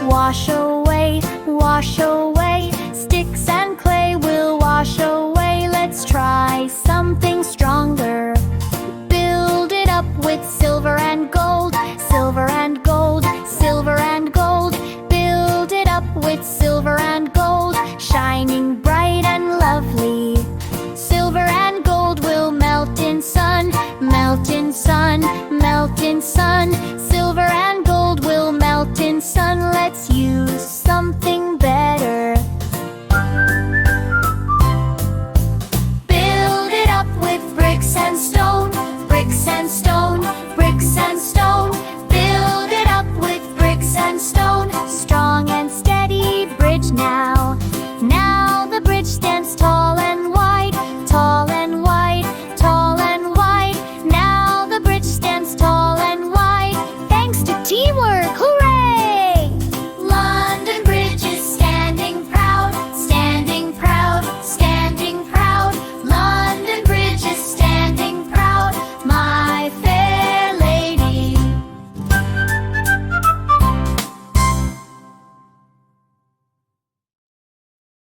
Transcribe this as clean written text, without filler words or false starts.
wash away, wash away. Sticks and clay will wash away. Let's try something stronger. Build it up with silver and gold, silver and gold, silver and gold. Build it up with silver and gold, shining bright and lovely. Silver and gold will melt in sun, melt in sun, melt in sun. Silver and gold will melt in sun. Let's use something